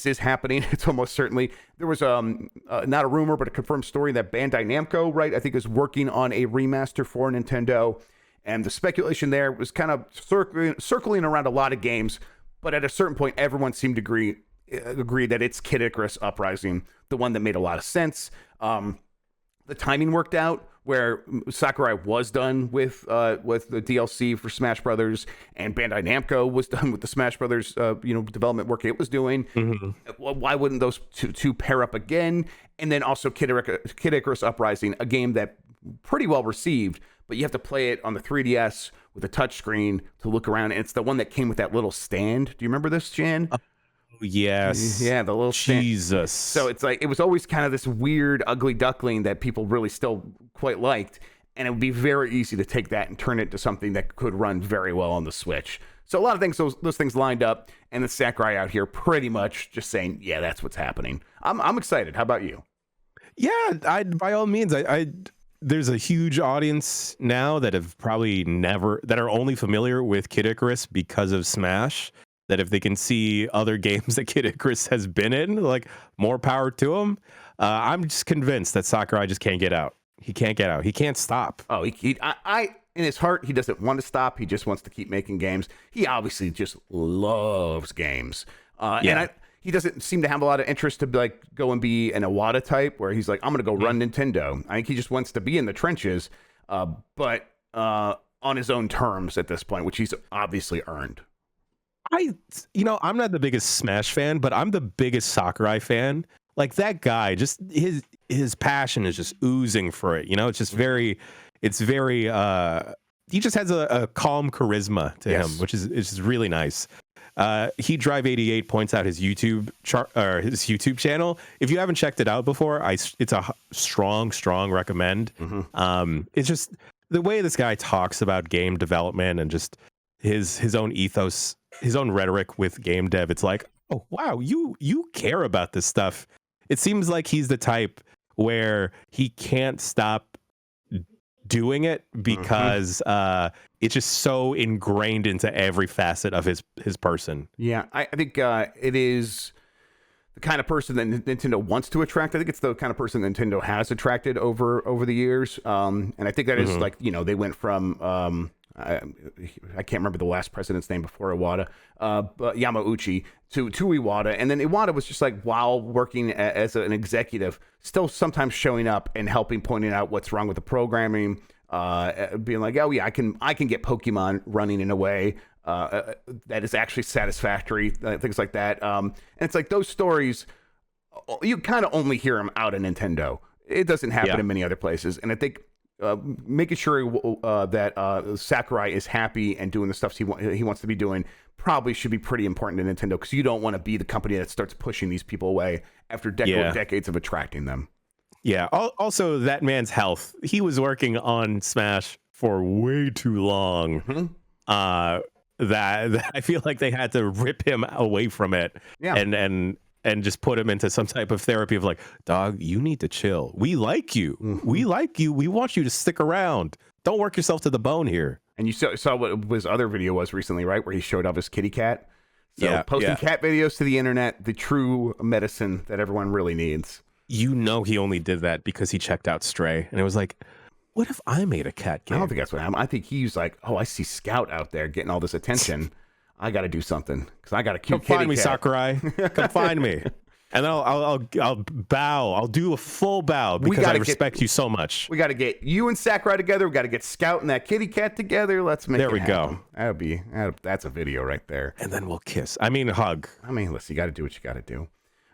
is happening. It's almost certainly. There was not a rumor, but a confirmed story that Bandai Namco, right, I think is working on a remaster for Nintendo. And the speculation there was kind of circling around a lot of games. But at a certain point, everyone seemed to agree that it's Kid Icarus Uprising, the one that made a lot of sense. The timing worked out where Sakurai was done with the DLC for Smash Brothers, and Bandai Namco was done with the Smash Brothers development work it was doing. Why wouldn't those two pair up again? And then also Kid Icarus Uprising, a game that pretty well received, but you have to play it on the 3DS with a touchscreen to look around, and it's the one that came with that little stand. Do you remember this, Jan?
Yes.
Yeah, the little stand.
Jesus.
So it's like, it was always kind of this weird, ugly duckling that people really still quite liked, and it would be very easy to take that and turn it to something that could run very well on the Switch. So a lot of things, those things lined up, and the Sakurai out here pretty much just saying, yeah, that's what's happening. I'm excited. How about you?
Yeah, by all means, there's a huge audience now that have probably that are only familiar with Kid Icarus because of Smash, that if they can see other games that Kid Icarus has been in, like, more power to him. I'm just convinced that Sakurai just can't get out. He can't get out. He can't stop.
Oh, in his heart, he doesn't want to stop. He just wants to keep making games. He obviously just loves games. And he doesn't seem to have a lot of interest to go and be an Iwata type where he's like, I'm going to go run Nintendo. I think he just wants to be in the trenches, but on his own terms at this point, which he's obviously earned.
I'm not the biggest Smash fan, but I'm the biggest Sakurai fan. Like, that guy, just his passion is just oozing for it. It's just very, he just has a calm charisma to him, which is really nice. He Drive 88 points out his YouTube channel. If you haven't checked it out before, it's a strong recommend. It's just the way this guy talks about game development and just his own ethos, his own rhetoric with game dev. It's like, oh wow, you care about this stuff. It seems like he's the type where he can't stop doing it because it's just so ingrained into every facet of his person.
Yeah, I think it is the kind of person that Nintendo wants to attract. I think it's the kind of person Nintendo has attracted over the years. And I think that is like, they went from I can't remember the last president's name before Iwata, but Yamauchi to Iwata, and then Iwata was just like, while working as an executive, still sometimes showing up and helping, pointing out what's wrong with the programming, being like, oh yeah, I can get Pokemon running in a way that is actually satisfactory, things like that. And it's like those stories, you kind of only hear them out of Nintendo. It doesn't happen in many other places, and I think making sure that Sakurai is happy and doing the stuff he wants to be doing probably should be pretty important to Nintendo, because you don't want to be the company that starts pushing these people away after decades of attracting them.
Yeah. Also, that man's health. He was working on Smash for way too long. That I feel like they had to rip him away from it. Yeah. And just put him into some type of therapy of like, dog, you need to chill. We like you. We like you. We want you to stick around. Don't work yourself to the bone here. And you
saw what his other video was recently, right? Where he showed off his kitty cat. So posting cat videos to the internet, the true medicine that everyone really needs.
He only did that because he checked out Stray. And it was like, what if I made a cat game?
I don't think that's what happened. I think he's like, oh, I see Scout out there getting all this attention. I got to do something because I got a cute kitty cat.
Come find me, Sakurai. Come find me. And I'll bow. I'll do a full bow because I respect you so much.
We got to get you and Sakurai together. We got to get Scout and that kitty cat together. Let's make it happen. There we go. That's a video right there.
And then we'll kiss. I mean, hug.
I mean, listen, you got to do what you got to do.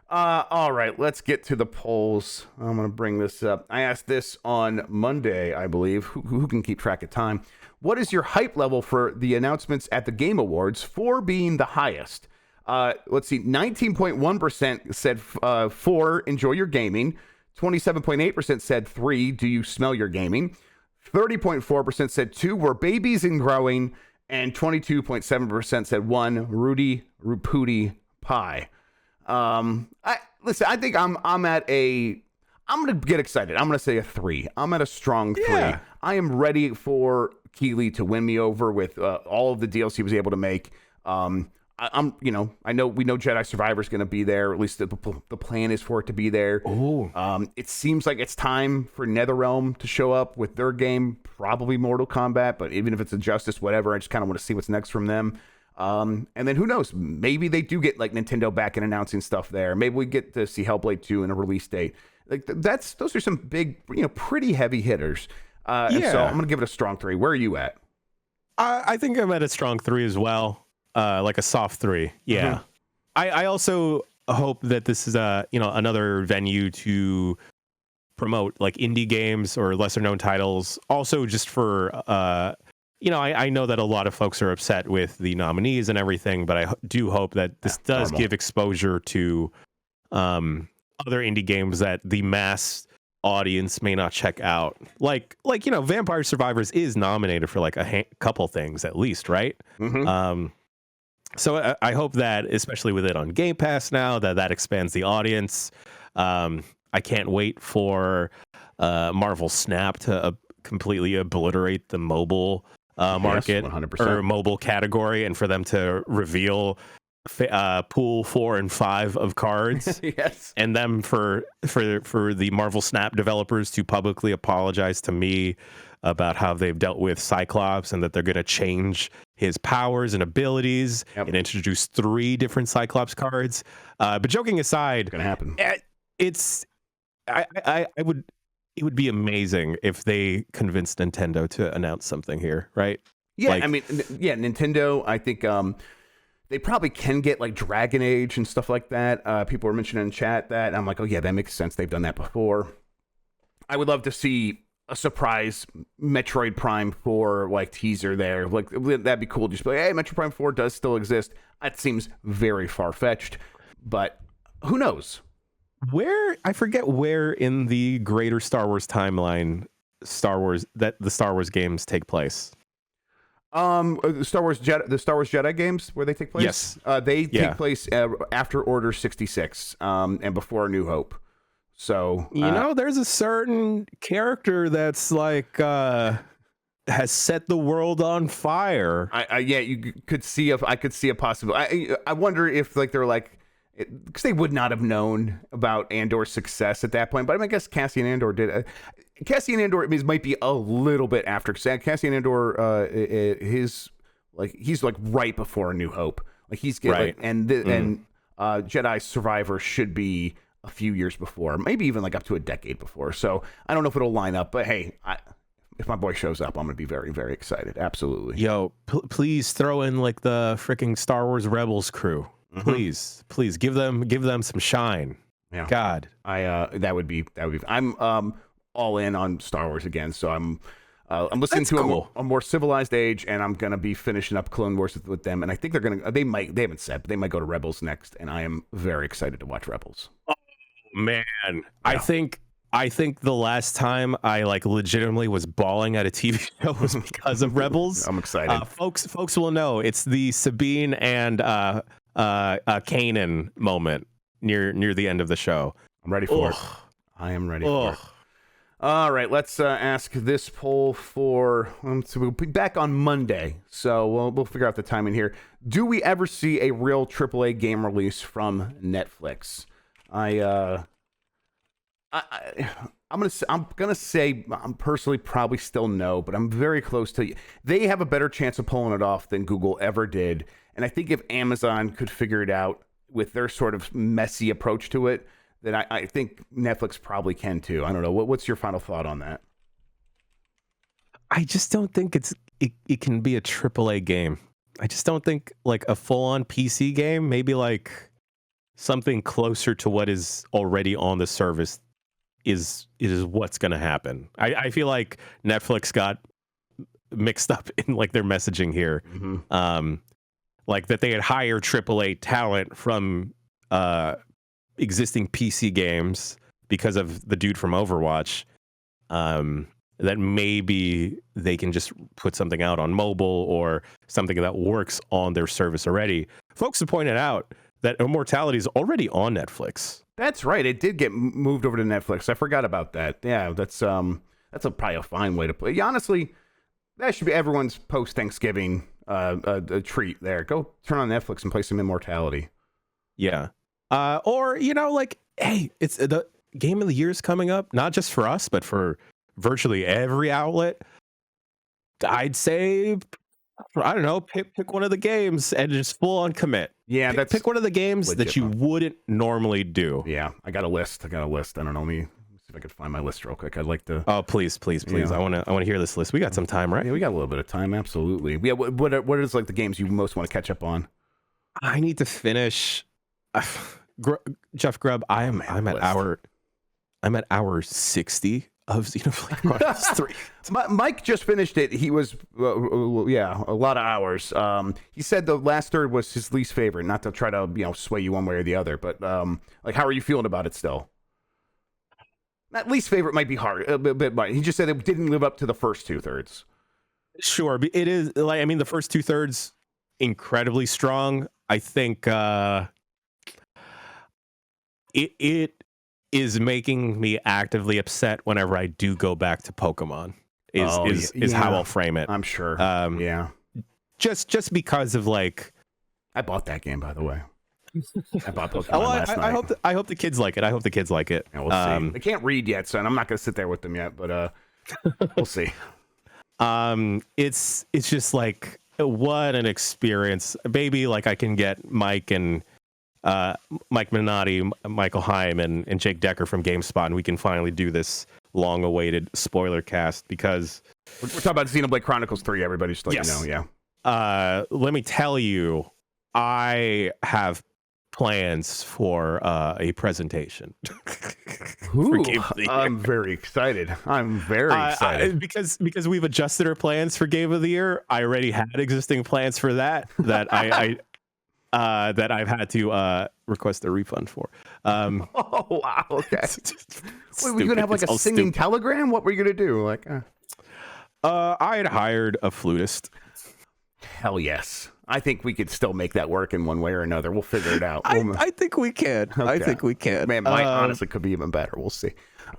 All right, let's get to the polls. I'm going to bring this up. I asked this on Monday, I believe. Who can keep track of time? What is your hype level for the announcements at the Game Awards, 4 being the highest? Let's see, 19.1% said 4, enjoy your gaming. 27.8% said 3, do you smell your gaming? 30.4% said 2, we're babies and growing. And 22.7% said 1, Rudy Rupudi Pie. I think I'm going to get excited. I'm going to say a 3. I'm at a strong 3.
Yeah.
I am ready for Keighley to win me over with all of the deals he was able to make. We know Jedi Survivor is going to be there. At least the plan is for it to be there. It seems like it's time for NetherRealm to show up with their game, probably Mortal Kombat, but even if it's Injustice, whatever, I just kind of want to see what's next from them. And then who knows? Maybe they do get like Nintendo back and announcing stuff there. Maybe we get to see Hellblade 2 in a release date. Like those are some big, pretty heavy hitters. And so I'm going to give it a strong 3. Where are you at?
I think I'm at a strong 3 as well. Like a soft 3. Yeah. Mm-hmm. I also hope that this is another venue to promote like indie games or lesser known titles. Also just for, I know that a lot of folks are upset with the nominees and everything, but I do hope that this does give exposure to other indie games that the mass audience may not check out. Like Vampire Survivors is nominated for like a couple things at least, right? Mm-hmm. So I hope that, especially with it on Game Pass now, that expands the audience. I can't wait for Marvel Snap to completely obliterate the mobile market 100%. Or mobile category, and for them to reveal pool 4 and 5 of cards.
Yes.
And them for the Marvel Snap developers to publicly apologize to me about how they've dealt with Cyclops and that they're going to change his powers and abilities and introduce 3 different Cyclops cards. But joking aside,
it's going to happen.
It would be amazing if they convinced Nintendo to announce something here, right?
Yeah, Nintendo, I think they probably can get like Dragon Age and stuff like that. People were mentioning in chat that. I'm like, oh yeah, that makes sense. They've done that before. I would love to see a surprise Metroid Prime 4 like teaser there. Like that'd be cool. Just be like, hey, Metroid Prime 4 does still exist. That seems very far-fetched, but who knows?
I forget where in the greater Star Wars timeline the Star Wars games take place.
The Star Wars Jedi games, where they take place?
Yes.
They take place after Order 66 and before A New Hope. So
there's a certain character that's like has set the world on fire.
You could see I could see a possibility. I wonder if like they're like, because they would not have known about Andor's success at that point. But I guess Cassian Andor did. Cassian Andor might be a little bit after. Cassian Andor, he's like right before A New Hope. Like he's getting
right.
And Jedi Survivor should be a few years before, maybe even like up to a decade before. So I don't know if it'll line up, but hey, if my boy shows up, I'm gonna be very, very excited. Absolutely.
Yo, please throw in like the freaking Star Wars Rebels crew. Mm-hmm. Please give them some shine.
Yeah.
God,
that would be. I'm all in on Star Wars again. So I'm listening
That's
to
cool.
a more civilized age, and I'm gonna be finishing up Clone Wars with them. And I think they haven't said, but they might go to Rebels next. And I am very excited to watch Rebels.
Oh man, yeah. I think the last time I like legitimately was bawling at a TV show was because of Rebels.
I'm excited.
Folks will know it's the Sabine and Kanan moment near the end of the show.
I'm ready for it. I am ready for it. All right, let's ask this poll for. So we'll be back on Monday, so we'll figure out the timing here. Do we ever see a real AAA game release from Netflix? I'm gonna say I'm personally probably still no, but I'm very close to. They have a better chance of pulling it off than Google ever did, and I think if Amazon could figure it out, with their sort of messy approach to it, then I think Netflix probably can too. I don't know. What's your final thought on that?
I just don't think it can be a AAA game. I just don't think like a full-on PC game, maybe like something closer to what is already on the service is what's going to happen. I feel like Netflix got mixed up in like their messaging here. Like that they had hired AAA talent from existing PC games because of the dude from Overwatch. That maybe they can just put something out on mobile or something that works on their service already. Folks have pointed out that Immortality is already on Netflix.
That's right. It did get moved over to Netflix. I forgot about that. Yeah, that's probably a fine way to play. Yeah, honestly, that should be everyone's post-Thanksgiving a treat there. Go turn on Netflix and play some Immortality.
Yeah. Or, like, hey, it's the Game of the Year is coming up, not just for us, but for virtually every outlet. I'd say, I don't know, pick one of the games and just full on commit.
Yeah,
pick one of the games that you wouldn't normally do.
Yeah, I got a list. I don't know. Let me see if I could find my list real quick. I'd like to.
Oh, please. Yeah. I want to hear this list. We got some time, right?
Yeah, we got a little bit of time. Absolutely. Yeah. What is like the games you most want to catch up on?
I need to finish. Jeff Grubb, I'm at hour 60 of Xenoblade Chronicles 3.
Mike just finished it. He was a lot of hours. He said the last third was his least favorite. Not to try to sway you one way or the other, but like, how are you feeling about it still? That least favorite might be hard a bit. He just said it didn't live up to the first 2/3.
Sure, it is. Like, I mean, the first 2/3 incredibly strong. I think it is making me actively upset whenever I do go back to Pokemon. Is how I'll frame it.
I'm sure. Yeah.
Just because of like,
I bought that game, by the way. I bought Pokemon last night.
I hope the kids like it.
Yeah, we'll see. They can't read yet, so I'm not gonna sit there with them yet, but we'll see.
It's just like, what an experience, baby. Like, I can get Mike Minotti, Michael Heim, and Jake Decker from GameSpot, and we can finally do this long-awaited spoiler cast, because
we're talking about Xenoblade Chronicles 3. Everybody just let you know.
Yeah. Let me tell you, I have plans for a presentation.
Ooh, I'm very excited.
Because we've adjusted our plans for Game of the Year. I already had existing plans for that I that I've had to request a refund for.
Oh wow, okay. Wait, were you gonna have like a singing telegram? What were you gonna do? Like,
I had hired a flutist.
Hell yes. I think we could still make that work in one way or another. We'll figure it out.
I think we can. Okay. I think we can.
Man, mine honestly could be even better. We'll see.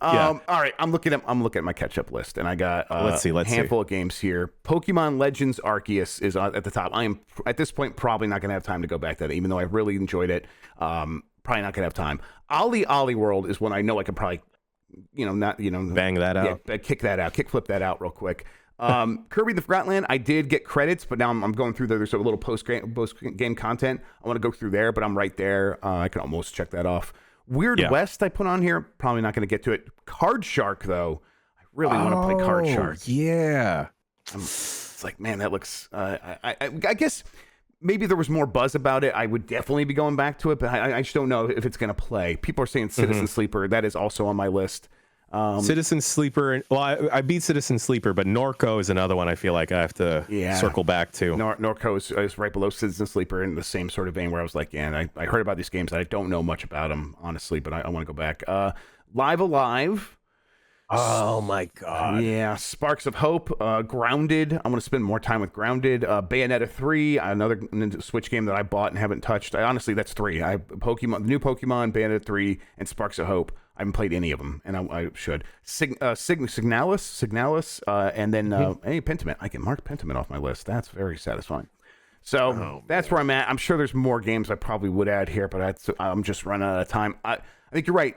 All right, I'm looking at my catch-up list, and I got
let's see.
A handful of games here. Pokemon Legends Arceus is at the top. I am at this point probably not going to have time to go back to that, even though I really enjoyed it. Probably not going to have time. Ollie World is one I know I could probably,
bang that out,
kickflip that out real quick. Kirby the Forgotten Land, I did get credits, but now I'm going through there. There's a little post-game content. I want to go through there, but I'm right there. I can almost check that off. Weird West I put on here. Probably not going to get to it. Card Shark, though. I really want to play Card Shark.
Yeah.
It's like, man, that looks... I guess maybe there was more buzz about it. I would definitely be going back to it, but I just don't know if it's going to play. People are saying Citizen Sleeper. That is also on my list.
Citizen Sleeper. Well, I beat Citizen Sleeper, but Norco is another one I feel like I have to circle back to.
Norco is right below Citizen Sleeper in the same sort of vein where I was like, I heard about these games. I don't know much about them, honestly, but I want to go back. Live Alive.
Oh, my God.
Yeah. Sparks of Hope. Grounded. I'm going to spend more time with Grounded. Bayonetta 3, another Switch game that I bought and haven't touched. Honestly, that's 3. The new Pokemon, Bayonetta 3, and Sparks of Hope. I haven't played any of them, and I should. Signalis, and then Pentiment. I can mark Pentiment off my list. That's very satisfying. So that's where I'm at. I'm sure there's more games I probably would add here, but I'm just running out of time. I think you're right.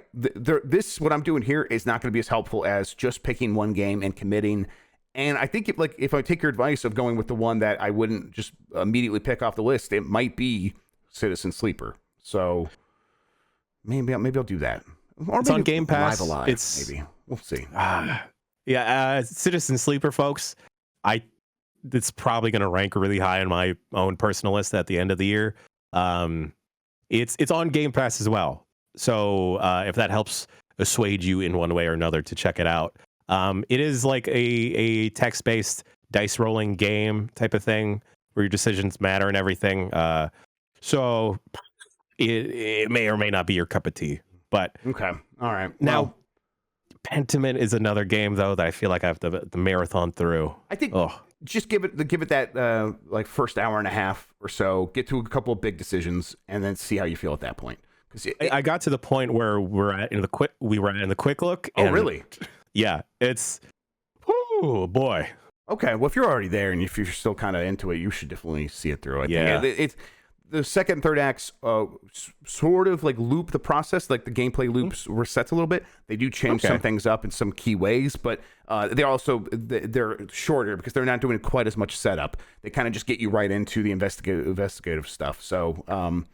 What I'm doing here is not going to be as helpful as just picking one game and committing. And I think if I take your advice of going with the one that I wouldn't just immediately pick off the list, it might be Citizen Sleeper. So maybe I'll do that. Or
It's on Game Pass.
Live Alive, maybe we'll see.
Citizen Sleeper, folks. It's probably going to rank really high on my own personal list at the end of the year. It's on Game Pass as well. So if that helps assuage you in one way or another to check it out. It is like a text-based dice rolling game type of thing where your decisions matter and everything. So it may or may not be your cup of tea. But
okay, all right.
Now, Pentiment is another game though that I feel like I have to the marathon through.
I think just give it that like first hour and a half or so. Get to a couple of big decisions and then see how you feel at that point. Because
I got to the point where we were in the quick look.
Oh, really?
Yeah, it's oh boy.
Okay, well, if you're already there and if you're still kind of into it, you should definitely see it through. I think it's the second and third acts sort of like loop the process, like the gameplay loops resets a little bit. They do change some things up in some key ways, but they're shorter because they're not doing quite as much setup. They kind of just get you right into the investigative stuff. So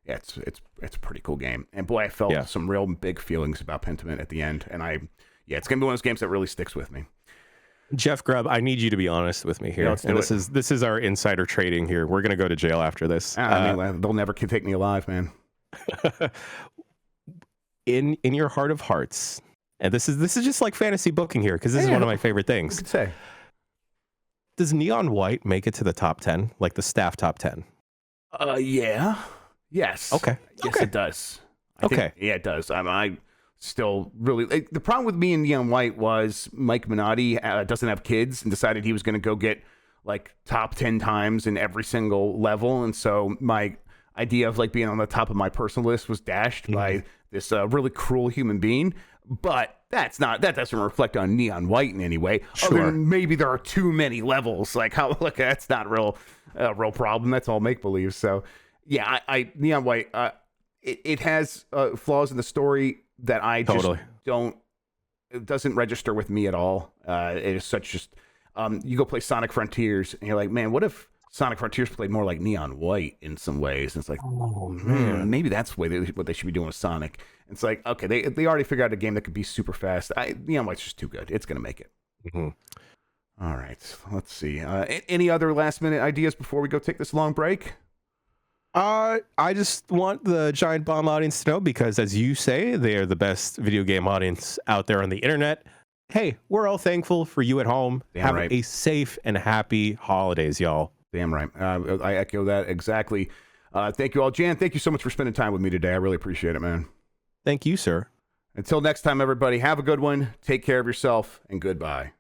it's a pretty cool game. And boy, I felt some real big feelings about Pentiment at the end. And it's gonna be one of those games that really sticks with me.
Jeff Grubb, I need you to be honest with me here. And this is our insider trading here. We're gonna go to jail after this.
I mean, they'll never take me alive, man.
in your heart of hearts, and this is just like fantasy booking here because this is one of my favorite things.
You could say.
Does Neon White make it to the top 10, like the staff top 10?
Yeah. Yes.
Okay.
Yes, it does. I think, it does. I still really the problem with me and Neon White was Mike Minotti doesn't have kids and decided he was going to go get like top 10 times in every single level, and so my idea of like being on the top of my personal list was dashed by this really cruel human being. But that doesn't reflect on Neon White in any way.
Sure.
Other than maybe there are too many levels. Like how that's not real problem. That's all make believe. So yeah, I Neon White it has flaws in the story that I just it doesn't register with me at all. It is such just, you go play Sonic Frontiers and you're like, man, what if Sonic Frontiers played more like Neon White in some ways? And it's like, oh man, maybe that's what they should be doing with Sonic. And it's like, okay, they already figured out a game that could be super fast. Neon White's just too good. It's going to make it. All right, let's see. Any other last minute ideas before we go take this long break?
I just want the Giant Bomb audience to know, because as you say, they are the best video game audience out there on the internet. Hey, we're all thankful for you at home. Have a safe and happy holidays, y'all.
Damn right. I echo that exactly. Thank you all. Jan, thank you so much for spending time with me today. I really appreciate it, man.
Thank you, sir.
Until next time, everybody, have a good one. Take care of yourself, and goodbye.